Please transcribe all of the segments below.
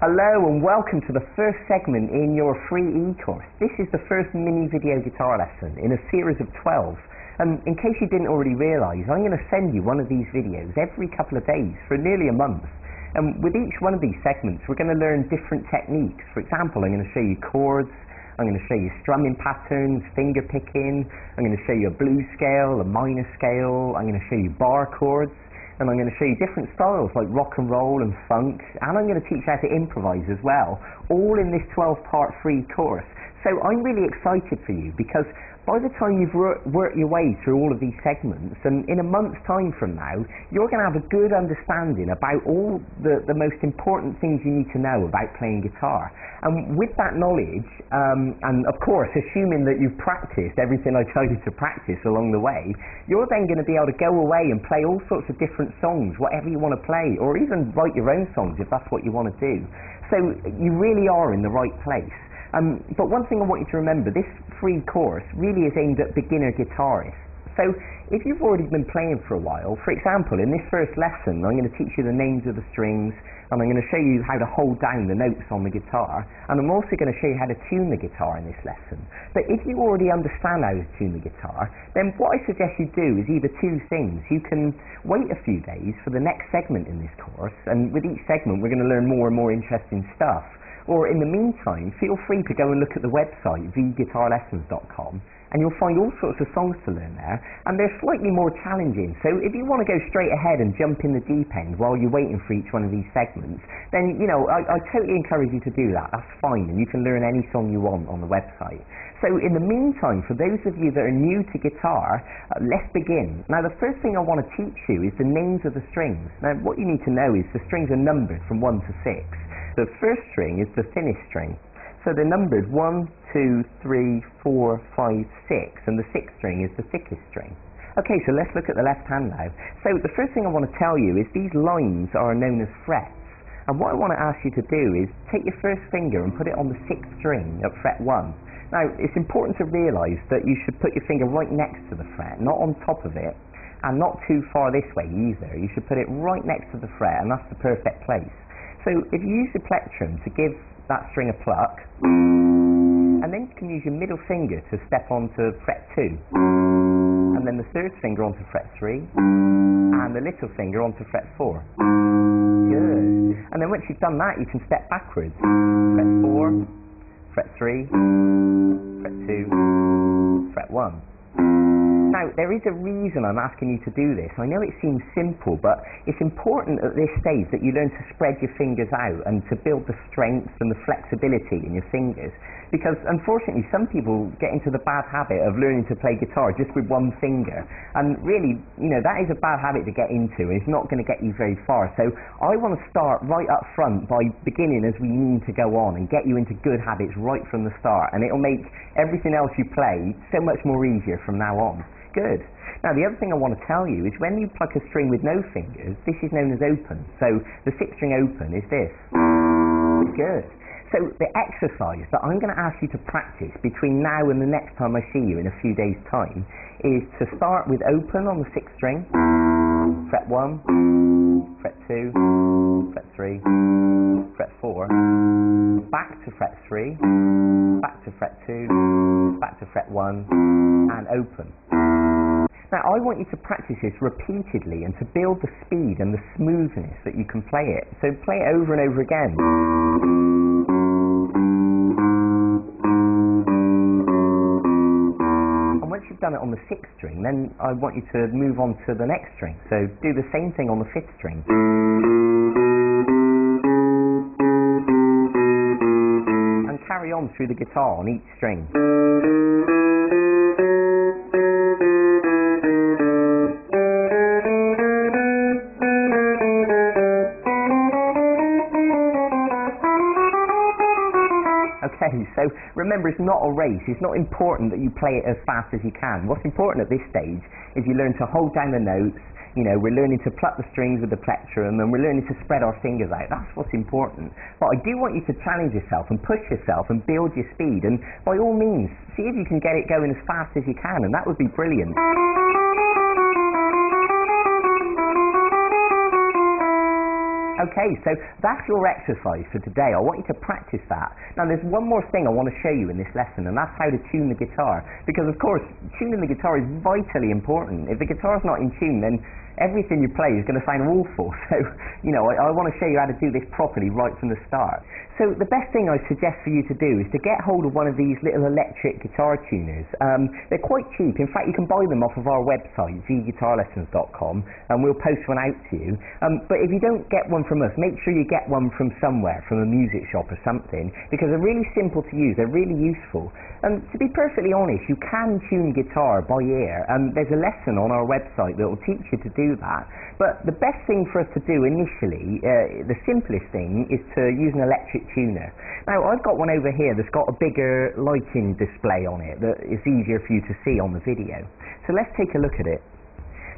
Hello and welcome to the first segment in your free e-course. This is the first mini video guitar lesson in a series of 12. And in case you didn't already realise, I'm going to send you one of these videos every couple of days for nearly a month. And with each one of these segments, we're going to learn different techniques. For example, I'm going to show you chords, I'm going to show you strumming patterns, finger picking, I'm going to show you a blues scale, a minor scale, I'm going to show you bar chords. And I'm going to show you different styles like rock and roll and funk, and I'm going to teach you how to improvise as well, all in this 12-part free course. So I'm really excited for you because by the time you've worked your way through all of these segments, and in a month's time from now, you're going to have a good understanding about all the most important things you need to know about playing guitar. And with that knowledge, and of course assuming that you've practiced everything I tell you to practice along the way, you're then going to be able to go away and play all sorts of different songs, whatever you want to play, or even write your own songs if that's what you want to do. So you really are in the right place. But one thing I want you to remember, this free course really is aimed at beginner guitarists. So if you've already been playing for a while, for example, in this first lesson, I'm going to teach you the names of the strings, and I'm going to show you how to hold down the notes on the guitar, and I'm also going to show you how to tune the guitar in this lesson. But if you already understand how to tune the guitar, then what I suggest you do is either two things. You can wait a few days for the next segment in this course, and with each segment we're going to learn more and more interesting stuff. Or in the meantime, feel free to go and look at the website, vguitarlessons.com, and you'll find all sorts of songs to learn there, and they're slightly more challenging. So if you want to go straight ahead and jump in the deep end while you're waiting for each one of these segments, then, you know, I totally encourage you to do that. That's fine, and you can learn any song you want on the website. So in the meantime, for those of you that are new to guitar, let's begin. Now, the first thing I want to teach you is the names of the strings. Now, what you need to know is the strings are numbered from 1 to 6. The first string is the thinnest string. So they're numbered 1, 2, 3, 4, 5, 6, and the sixth string is the thickest string. Okay, so let's look at the left hand now. So the first thing I want to tell you is these lines are known as frets. And what I want to ask you to do is take your first finger and put it on the sixth string at fret 1. Now, it's important to realise that you should put your finger right next to the fret, not on top of it, and not too far this way either. You should put it right next to the fret, and that's the perfect place. So if you use the plectrum to give that string a pluck, and then you can use your middle finger to step onto fret 2, and then the third finger onto fret 3, and the little finger onto fret 4. Good. And then once you've done that, you can step backwards. Fret 4, fret 3, fret 2, fret 1. Now, there is a reason I'm asking you to do this. I know it seems simple, but it's important at this stage that you learn to spread your fingers out and to build the strength and the flexibility in your fingers. Because, unfortunately, some people get into the bad habit of learning to play guitar just with one finger. And really, you know, that is a bad habit to get into, and it's not going to get you very far. So I want to start right up front by beginning as we need to go on and get you into good habits right from the start. And it'll make everything else you play so much more easier from now on. Good. Now, the other thing I want to tell you is when you pluck a string with no fingers, this is known as open. So the sixth string open is this. Good. So the exercise that I'm going to ask you to practice between now and the next time I see you in a few days' time is to start with open on the sixth string, fret 1, fret 2, fret 3, fret 4, back to fret 3, back to fret 2, back to fret 1, and open. Now, I want you to practice this repeatedly and to build the speed and the smoothness that you can play it. So play it over and over again. And once you've done it on the sixth string, then I want you to move on to the next string. So do the same thing on the fifth string. And carry on through the guitar on each string. Okay, so remember, it's not a race. It's not important that you play it as fast as you can. What's important at this stage is you learn to hold down the notes. You know, we're learning to pluck the strings with the plectrum, and we're learning to spread our fingers out. That's what's important. But I do want you to challenge yourself and push yourself and build your speed, and by all means, see if you can get it going as fast as you can, and that would be brilliant. Okay, so that's your exercise for today. I want you to practice that. Now there's one more thing I want to show you in this lesson, and that's how to tune the guitar. Because of course, tuning the guitar is vitally important. If the guitar's not in tune, then everything you play is going to sound awful. So, I want to show you how to do this properly right from the start. So the best thing I suggest for you to do is to get hold of one of these little electric guitar tuners. They're quite cheap. In fact, you can buy them off of our website, gguitarlessons.com, and we'll post one out to you. But if you don't get one from us, make sure you get one from somewhere, from a music shop or something, because they're really simple to use. They're really useful. And to be perfectly honest, you can tune guitar by ear. There's a lesson on our website that will teach you to do that. But the best thing for us to do initially, the simplest thing, is to use an electric tuner. Now, I've got one over here that's got a bigger lighting display on it that is easier for you to see on the video. So let's take a look at it.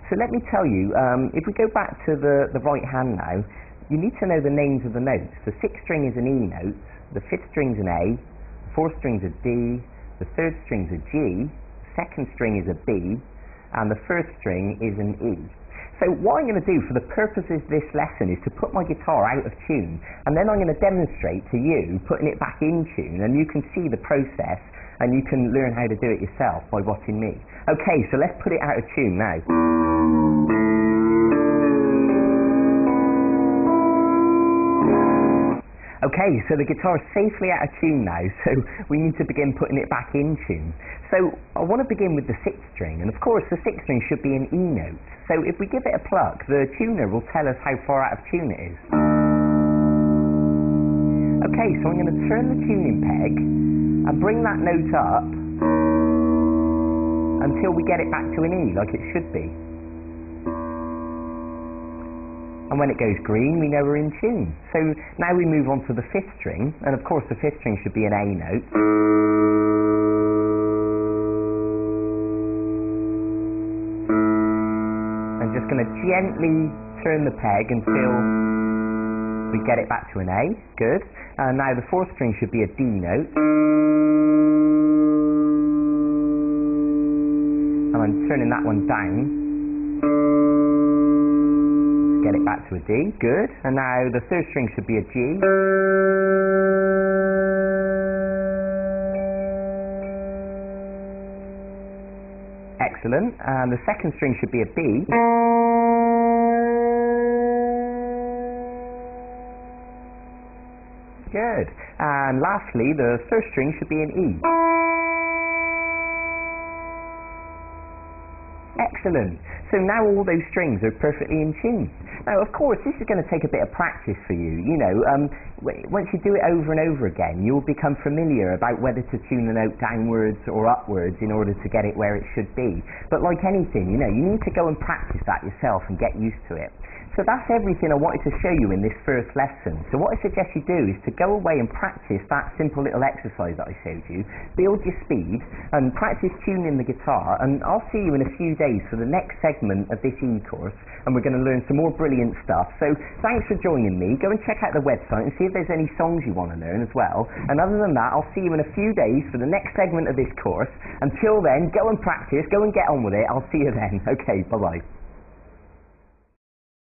So let me tell you, if we go back to the right hand now, you need to know the names of the notes. The sixth string is an E note, the fifth string's an A, the fourth string's a D, the third string's a G, the second string is a B, and the first string is an E. So what I'm going to do for the purposes of this lesson is to put my guitar out of tune, and then I'm going to demonstrate to you putting it back in tune, and you can see the process and you can learn how to do it yourself by watching me. Okay, so let's put it out of tune now. Okay, so the guitar is safely out of tune now, so we need to begin putting it back in tune. So I want to begin with the sixth string, and of course the sixth string should be an E note. So if we give it a pluck, the tuner will tell us how far out of tune it is. Okay, so I'm going to turn the tuning peg and bring that note up until we get it back to an E, like it should be. And when it goes green, we know we're in tune. So now we move on to the fifth string, and of course the fifth string should be an A note. I'm just going to gently turn the peg until we get it back to an A. Good. And now the fourth string should be a D note. And I'm turning that one down. Get it back to a D, good. And now the third string should be a G. Excellent. And the second string should be a B. Good. And lastly, the first string should be an E. Excellent. So now all those strings are perfectly in tune. Now, of course, this is going to take a bit of practice for you. Once you do it over and over again, you'll become familiar about whether to tune the note downwards or upwards in order to get it where it should be. But like anything, you need to go and practice that yourself and get used to it. So that's everything I wanted to show you in this first lesson. So what I suggest you do is to go away and practice that simple little exercise that I showed you, build your speed, and practice tuning the guitar, and I'll see you in a few days for the next segment of this e-course, and we're going to learn some more brilliant stuff. So thanks for joining me. Go and check out the website and see if there's any songs you want to learn as well. And other than that, I'll see you in a few days for the next segment of this course. Until then, go and practice, go and get on with it. I'll see you then. Okay, bye-bye.